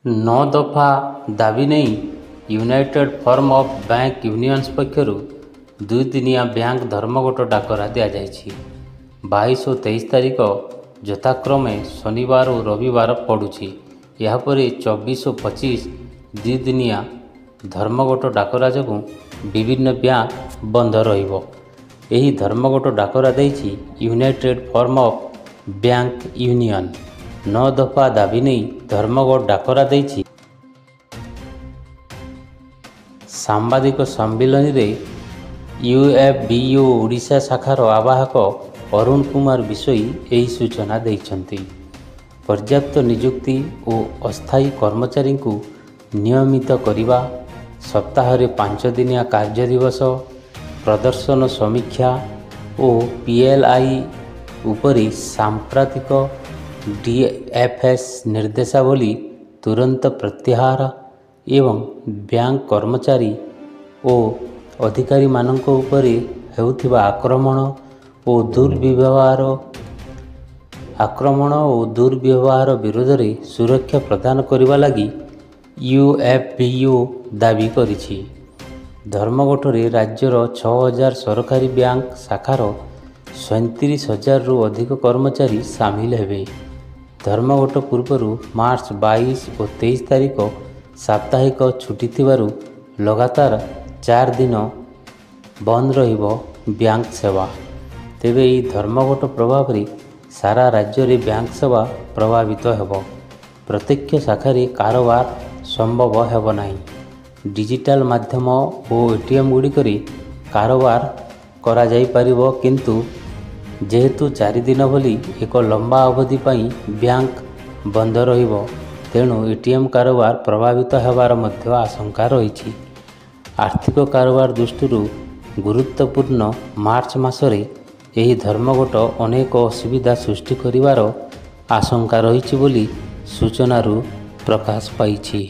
नौ दफा दाबी नहीं united forum of bank unions पक्षर दुईदिनिया बैंक धर्मघट डाकरा दि जाएगी। 22 और 23 तारीख यथाक्रमे शनिवार और रविवार पड़ुछि। यापर 24 और 25 दुईदिनिया धर्मघट डाकरा जो विभिन्न बैंक बंद रहिबो। एही धर्मघट डाकरा देछि united forum of bank union. 9 दफा दाबी नहीं धर्मघट डाकरा देछि। सांबादिक सम्मिलन में यूएफबीयू ओडिशा शाखार आवाहक अरुण कुमार विषयी यही सूचना देइछन्ति। पर्याप्त नियुक्ति और अस्थायी कर्मचारी को नियमित करने, सप्ताह 5 दिनिया कार्य दिवस, प्रदर्शन समीक्षा और पीएलआई उपरि सांप्रतिक डीएफएस निर्देशावली तुरंत प्रत्याहार एवं बैंक कर्मचारी और अधिकारी मानक उपरे हेउथिबा आक्रमण और दुर्व्यवहार विरोध में सुरक्षा प्रदान करने लगी यूएफबीयू दाबी करिछि। धर्मघटरे राज्यर 6000 सरकारी बैंक शाखार 37,000 रु अधिक कर्मचारी सामिल हेबे। धर्मघट पूर्व मार्च 22 और 23 तारीख साप्ताहिक छुट्टी थिबारु लगातार 4 दिन बंद रहिबो बैंक सेवा। तेबे यह धर्मघट प्रभाव रे सारा राज्य रे बैंक सेवा प्रभावित हेबो। प्रत्यक्ष शाखारे कारोबार संभव हेबो नाही। डिजिटल माध्यम और एटीएम गुड़िकरे कारोबार करा जाई परिबो, किंतु जेहेतु 4 दिन भली एक लंबा अवधि पाई बैंक बंद रहिबो, तेणु एटीएम कारोबार प्रभावित हेबार मध्य आशंका रही। आर्थिक कारोबार दृष्टि गुरुत्वपूर्ण मार्च मासरे यही धर्मघट अनेक असुविधा सृष्टि करिवार आशंका रही बोली सूचनारू प्रकाश पाइछि।